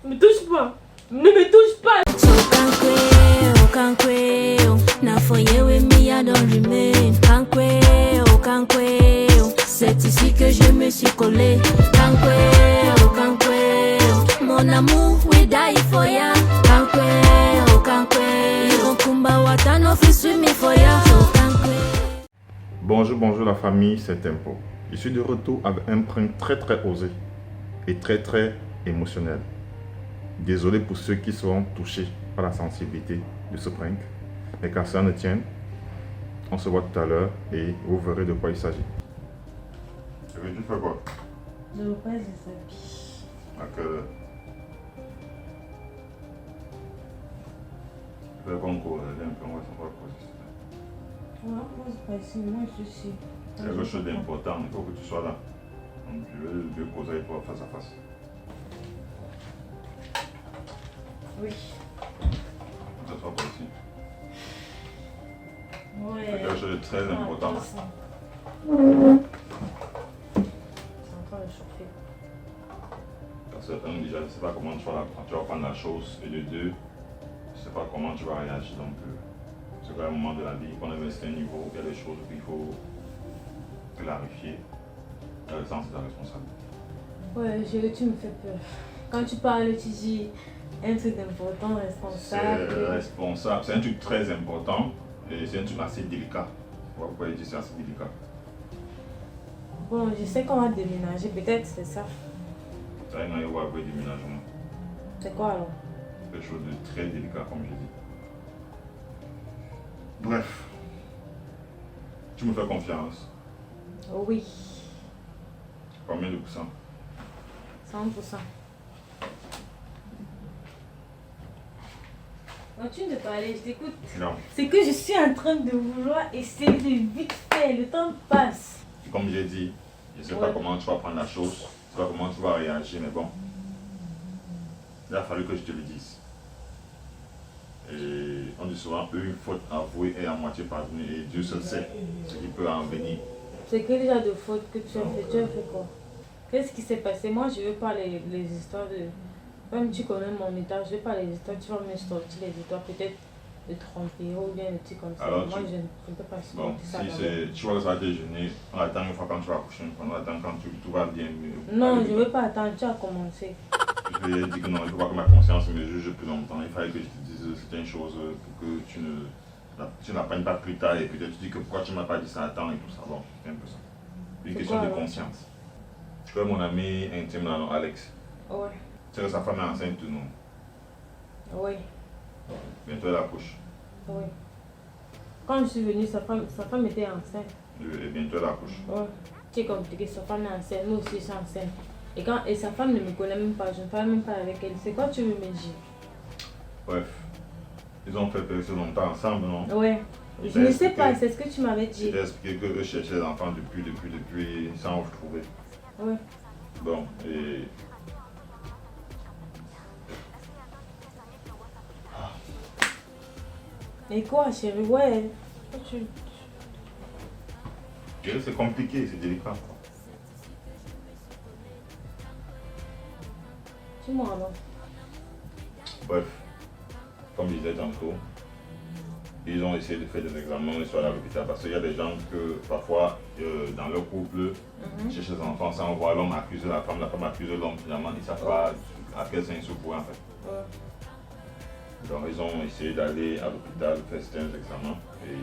Ne me touche pas. Ne me touche pas. C'est ici que je me suis collé. Mon amour, we die for ya. Bonjour la famille, c'est Tempo. Je suis de retour avec un prank très osé et très émotionnel. Désolé pour ceux qui seront touchés par la sensibilité de ce prank, mais quand ça ne tienne, on se voit tout à l'heure et vous verrez de quoi il s'agit. Tu fais quoi? Je veux pas les habits. À quelle heure? Je fais qu'on court, on va savoir quoi c'est. On va pause pas ici, moi je suis. Il y a quelque chose d'important, il faut que tu sois là. Donc je veux causer avec toi face à face. Oui. Ça soit pas ici. Ouais. Il y a quelque chose de très important. C'est en train de chauffer. Parce que un, déjà, je ne sais pas comment tu vas prendre la chose. Et de deux, je ne sais pas comment tu vas réagir. Donc, c'est quand même un moment de la vie qu'on avait un certain niveau. Il y a des choses qu'il faut clarifier. Dans le sens de la responsabilité. Ouais, chérie, tu me fais peur. Quand tu parles, tu dis un truc important, responsable. C'est responsable. C'est un truc très important. Et c'est un truc assez délicat. Pourquoi je dis c'est assez délicat? Bon, je sais qu'on va déménager, peut-être c'est ça. Ça n'a rien à voir avec le déménagement. C'est quoi alors? Quelque chose de très délicat, comme je dis. Bref. Tu me fais confiance. Oui, Combien de pourcents? 100%. Continue de parler, je t'écoute. Non. C'est que je suis en train de vouloir essayer de vite faire, le temps passe. Comme j'ai dit, je ne sais pas comment tu vas prendre la chose, je ne sais pas comment tu vas réagir, mais bon, il a fallu que je te le dise. Et on dit souvent, une faute avouée est à moitié pardonnée, et Dieu seul sait ce qui peut en venir. C'est quel genre de faute que tu as fait? Tu as fait quoi? Qu'est-ce qui s'est passé? Moi, je veux pas les histoires de... Même tu connais mon état, je veux pas les histoires, tu vas me sortir les histoires peut-être de tromper ou bien des trucs comme ça. Alors, moi, je ne peux pas bon, supporter ça. si c'est, tu vas ça déjeuner, on attend une fois quand tu vas coucher, on attend quand tout va bien mieux. Non, je ne veux pas attendre, tu as commencé. Je lui ai dit que non, il ne faut pas que ma conscience me juge plus longtemps. Il fallait que je te dise certaines choses pour que tu n'apprennes pas plus tard et peut-être tu dis que pourquoi tu ne m'as pas dit ça à temps et tout ça. Bon, c'est un peu ça. Une question de conscience. Tu vois mon ami intime là, non, Alex. Ouais. Tu sais que sa femme est enceinte ou non? Oui. Bientôt elle accouche. Oui. Quand je suis venue, sa femme était enceinte. Et bientôt elle accouche. Ouais. C'est compliqué, sa femme est enceinte, moi aussi je suis enceinte. Et sa femme ne me connaît même pas, je ne parle même pas avec elle. C'est quoi tu veux me dire? Bref. Ils ont fait presque longtemps ensemble, non? Ouais. Je ne sais pas, c'est ce que tu m'avais dit. Je t'ai expliqué qu'eux cherchaient les enfants depuis, sans retrouver. Ouais. Bon, et... Et quoi, chérie? Ouais. C'est compliqué, c'est délicat. Dis-moi alors. Bref, comme je disais tantôt, ils ont essayé de faire des examens, ils sont allés à l'hôpital parce qu'il y a des gens que parfois dans leur couple, ils cherchent les enfants sans voir l'homme accuser la femme accuse l'homme, finalement ils ne savent pas à quel sens ils se pourraient en fait. Ouais. Donc ils ont essayé d'aller à l'hôpital faire certains examens et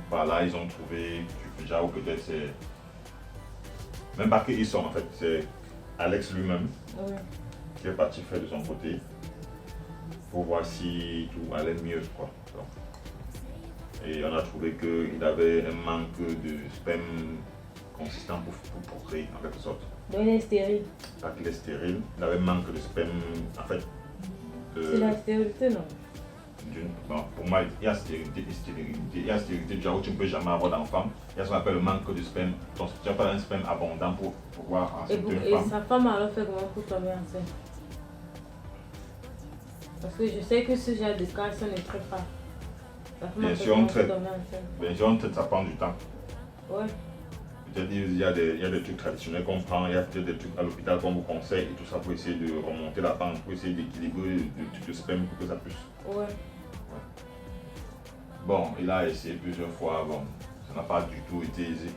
par là ils ont trouvé déjà ou peut-être c'est même pas qu'ils sont en fait, c'est Alex lui-même qui est parti faire de son côté pour voir si tout allait mieux quoi. Donc, et on a trouvé qu'il avait un manque de sperme consistant pour procréer en quelque sorte. Donc il est stérile. Pas qu'il est stérile, il avait un manque de sperme en fait. C'est la stérilité, non? Bon, pour moi, il y a stérilité et stérilité. Il y a stérilité déjà où tu ne peux jamais avoir d'enfant. Il y a ce qu'on appelle le manque de sperme. Donc tu n'as pas un sperme abondant pour pouvoir enceinte une femme. Et sa femme alors fait comment pour tomber enceinte? Parce que je sais que ce genre de cas, ça ne traite pas. Bien sûr, on traite. Bien sûr, on traite, ça prend du temps. Ouais. il y a des trucs traditionnels qu'on prend, il y a peut-être des trucs à l'hôpital qu'on vous conseille et tout ça pour essayer de remonter la pente, pour essayer d'équilibrer le truc de sperme pour que ça puisse. Ouais. Bon, il a essayé plusieurs fois, bon, ça n'a pas du tout été aisé.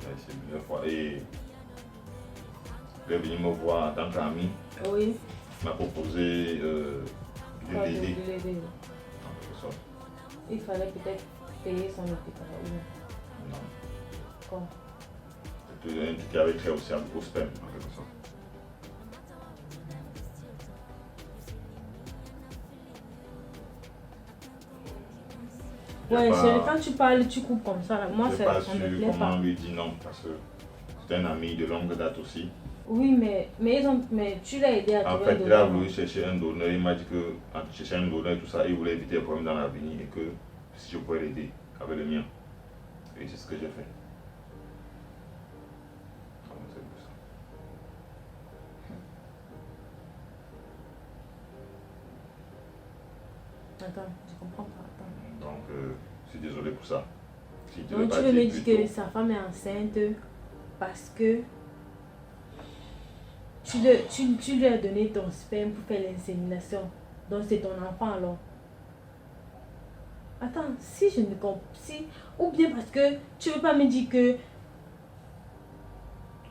Il a essayé plusieurs fois et il est venu me voir en tant qu'ami. Oui. Il m'a proposé de Pas de l'aider. l'aider. En quelque sorte. Il fallait peut-être payer son hôpital. Oui. Non. Quoi? C'était un truc qui avait trait aussi au sperme, en quelque sorte. Ouais, Pas- chérie, quand tu parles, tu coupes comme ça. Là. Moi, Je n'ai pas ça me su plaît comment pas. lui dire non parce que c'est un ami de longue date aussi. Oui, mais tu l'as aidé à En trouver fait, un il a donneur. voulu chercher un donneur. Il m'a dit que en cherchant un donneur et tout ça, il voulait éviter les problèmes dans l'avenir et que si je pouvais l'aider avec le mien. Et c'est ce que j'ai fait. Ah, c'est tout ça. Attends, je comprends pas. Attends. Donc, je suis désolé pour ça. Si tu Donc, tu veux me dire que sa femme est enceinte parce que tu lui as donné ton sperme pour faire l'insémination. Donc, c'est ton enfant alors. Attends, si je ne comprends si ou bien parce que tu veux pas me dire que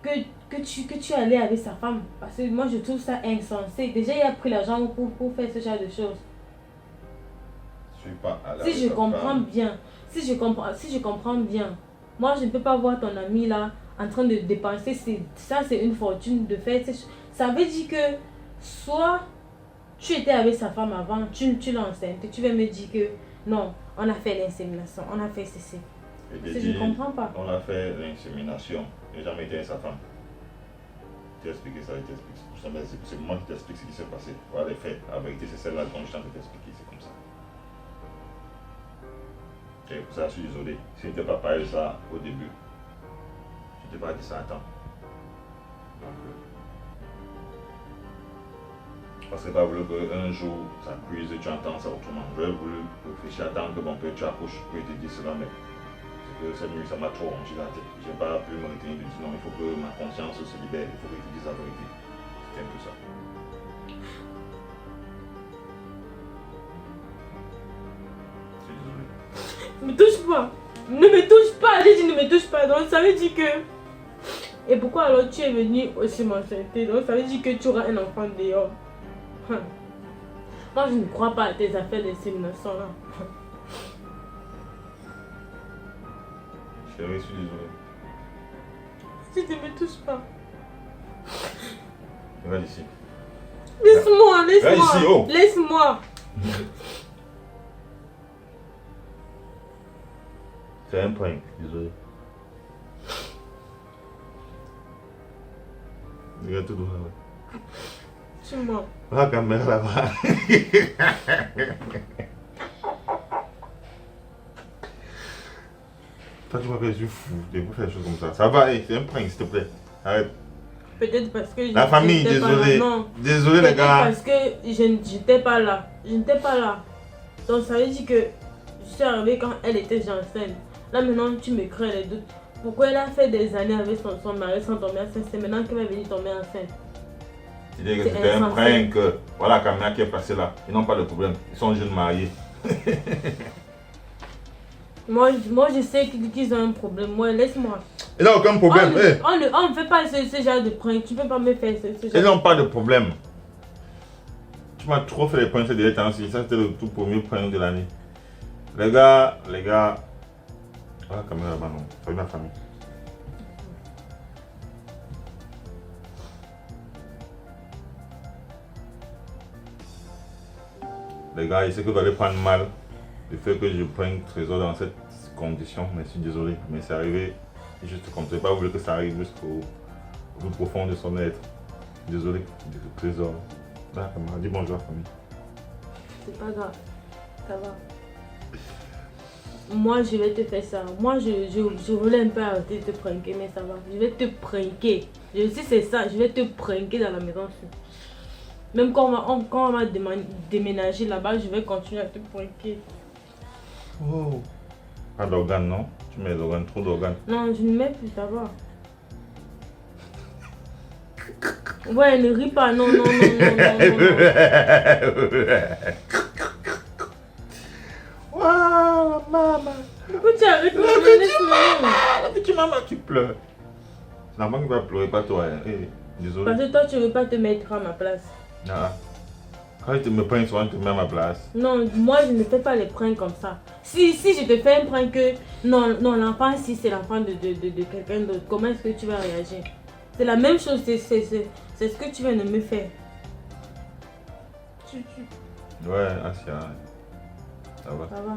tu es allé avec sa femme. Parce que moi, je trouve ça insensé. Déjà, il a pris l'argent pour faire ce genre de choses. Je suis pas à la Si je comprends bien, si je comprends bien, moi je ne peux pas voir ton ami là en train de dépenser, ça c'est une fortune de faire. Ça veut dire que soit tu étais avec sa femme avant, tu l'as enceinte, tu vas me dire que non, on a fait l'insémination, on a fait ceci. Si je ne comprends pas. On a fait l'insémination. J'ai jamais été avec sa femme. Tu as expliqué ça, il t'explique. C'est moi qui t'explique ce qui s'est passé. Voilà les faits. La vérité, c'est celle-là dont je t'ai expliqué. C'est comme ça. Et pour ça, je suis désolé. Si je n'étais pas parlé de ça au début, je n'étais pas dit ça à temps. Donc, parce que j'ai pas voulu qu'un jour ça cuise et tu entends ça autrement. J'aurais voulu réfléchir à temps que bon, que tu accouches pour te dire cela, mais c'est que cette nuit ça m'a trop rongé la tête. Je n'ai pas pu me retenir de dire non, il faut que ma conscience se libère, il faut que je te dise la vérité. C'était un peu ça. Je suis désolé. Ne me touche pas. Ne me touche pas. J'ai dit ne me touche pas. Donc ça veut dire que... Et pourquoi alors tu es venu aussi m'enceinter? Donc ça veut dire que tu auras un enfant dehors. Moi je ne crois pas à tes affaires d'insémination là. Chérie, je suis désolé. Tu ne me touches pas. Regarde ici. Laisse-moi, laisse-moi. Ici, oh. Laisse-moi. C'est un point, désolé. Regarde tout droit là. Tu mens. La caméra là-bas. Toi, tu m'as fait, je suis fou. Tu peux faire des choses comme ça. Ça va, c'est un prank, s'il te plaît. Arrête. Peut-être parce que La famille, j'étais pas là. désolé. Non. Désolé, les Peut-être gars. parce que je n'étais pas là. Je n'étais pas là. Donc ça veut dire que je suis arrivée quand elle était enceinte. Là maintenant tu me crées les doutes. Pourquoi elle a fait des années avec son mari sans tomber enceinte? C'est maintenant qu'elle va venir tomber enceinte. Tu dis que C'est c'était un insensé. prank. Voilà la caméra qui est passée là. Ils n'ont pas de problème. Ils sont jeunes mariés. Moi je sais qu'ils ont un problème. Moi laisse-moi. Ils n'ont aucun problème. Eh. On ne fait pas ce genre de prank. Tu peux pas me faire ce Ils genre n'ont pas de problème. Tu m'as trop fait les points ces derniers temps-ci. Ça, c'était le tout premier point de l'année. Les gars. Ah, la caméra là-bas, non. C'est ma famille. Les gars, je sais que vous allez prendre mal le fait que je prenne Trésor dans cette condition, mais je suis désolé. Mais c'est arrivé juste comme ça. Je n'ai pas voulu que ça arrive jusqu'au plus profond de son être. Désolé, Trésor. Là, caméra, dis bonjour à la famille. C'est pas grave. Ça va. Moi je vais te faire ça. Moi je voulais un peu arrêter de te pranker, mais ça va. Je vais te pranker. Je sais c'est ça. Je vais te pranker dans la maison. Même quand on va déménager là-bas, je vais continuer à te pranker. Oh. Pas d'organes, non? Tu mets les organes, trop d'organes. Non, je ne mets plus, ça va. Ouais, ne ris pas, non, non, non, non, non, non. Waouh, maman. Pourquoi tu arrêtes de La me petite laisser maman, la petite maman, tu pleures. C'est la maman qui va pleurer, pas toi. Hein. Eh, désolé. Parce que toi, tu veux pas te mettre à ma place. Ah. Quand tu me prends souvent, tu te mets à ma place. Non, moi, je ne fais pas les pranks comme ça. Si je te fais un prank que... Non, l'enfant, si c'est l'enfant de quelqu'un d'autre, comment est-ce que tu vas réagir? C'est la même chose, c'est ce que tu viens de me faire. Ouais, Asia. Ça va. Ça va.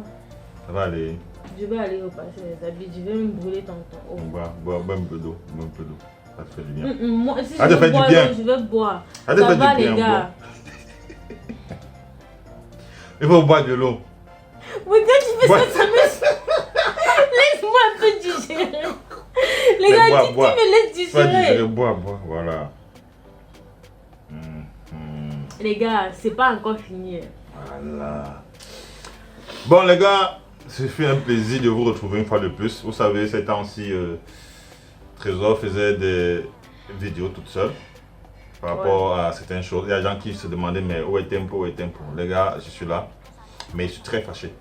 Ça va aller. Je vais aller repasser les habits, je vais me brûler ton haut. Bois un peu d'eau. Bois un peu d'eau. Ça te fait du bien. Moi, si Ça je te fait veux du boire, bien. non, je vais boire. Ça te Ça fait va, du bien, les gars. Il faut boire de l'eau. Mais quand tu fais Bois. ça me... Laisse-moi un peu digérer. Les Mais gars, bois. tu me laisses Pas digérer. digérer, bois, voilà. Les gars, c'est pas encore fini. Voilà. Bon les gars, ce fut un plaisir de vous retrouver une fois de plus. Vous savez, ces temps-ci, Trésor faisait des vidéos toute seule par rapport à certaines choses. Il y a des gens qui se demandaient mais où est Tempo, où est Tempo. Les gars, je suis là, mais je suis très fâché.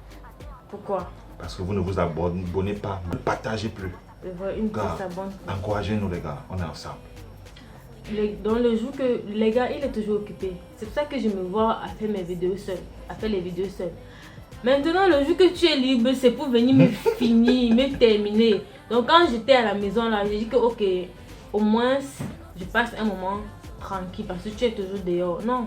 Pourquoi? Parce que vous ne vous abonnez pas, ne partagez plus. C'est vrai, une Gars, petite abonne. encouragez-nous les gars, on est ensemble. Dans le jour que les gars, il est toujours occupé. C'est pour ça que je me vois à faire mes vidéos seule, à faire les vidéos seule. Maintenant, le jour que tu es libre, c'est pour venir me finir, me terminer. Donc quand j'étais à la maison là, j'ai dit que ok, au moins je passe un moment tranquille parce que tu es toujours dehors. Non,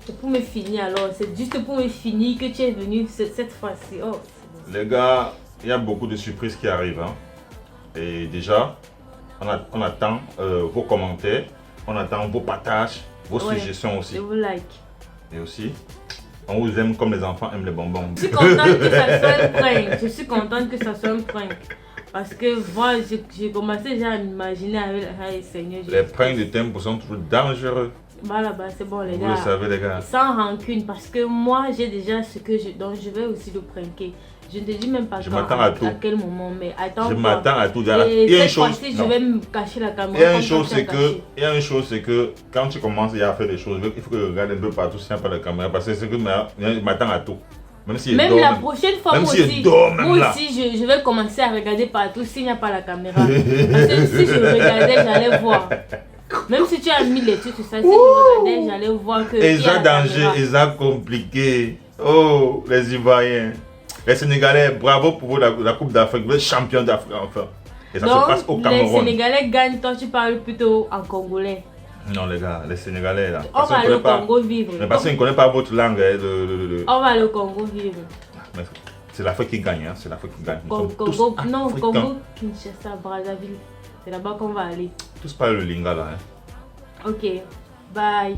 c'est pour me finir alors, c'est juste pour me finir que tu es venu cette fois-ci. Oh, c'est bon. Les gars, il y a beaucoup de surprises qui arrivent. Hein. Et déjà, on attend vos commentaires, on attend vos partages, vos suggestions aussi. Je vous like. Et aussi, on vous aime comme les enfants aiment les bonbons. Je suis contente que ça soit un prank. Je suis contente que ça soit un prank. Parce que moi, j'ai commencé déjà à m'imaginer avec le Seigneur. Les pranks de Tempo sont toujours dangereux. Voilà, c'est bon les Vous gars. le savez les gars. Sans rancune, parce que moi j'ai déjà ce que je... Donc je vais aussi le pranker. Je ne te dis même pas Je quand, m'attends à tout. à quel moment, mais attends. Je m'attends à tout. Il Et y a une cette chose. fois-ci, je Non. vais me cacher la caméra. Il y a comme une chose, toi, tu as caché. il y a une chose, c'est que quand tu commences à faire des choses, il faut que tu regardes un peu partout s'il n'y a pas de caméra. Parce que c'est que je m'attends à tout. Même si Même la prochaine fois, même moi si aussi, même là. je vais commencer à regarder partout s'il n'y a pas la caméra. Parce que si je regardais, j'allais voir. Même si tu as mis les trucs, tout ça, si je regardais, j'allais voir que. Ils ont danger, ils ont compliqué. Oh, les Ivoiriens. Les Sénégalais, bravo pour vous, la Coupe d'Afrique. Vous êtes champion d'Afrique enfin. Et ça se passe au Les Cameroun. Sénégalais gagnent, toi tu parles plutôt en congolais. Non les gars, les Sénégalais là. On va aller au Congo vivre. Mais parce qu'ils ne connaissent pas votre langue. Hein, On va aller au Congo vivre. C'est l'Afrique qui gagne, hein. C'est l'Afrique qui gagne. Nous sommes Congo, tous non, africains. Congo, Kinshasa, Brazzaville. C'est là-bas qu'on va aller. Tous parlent le lingala. Hein. Ok, bye.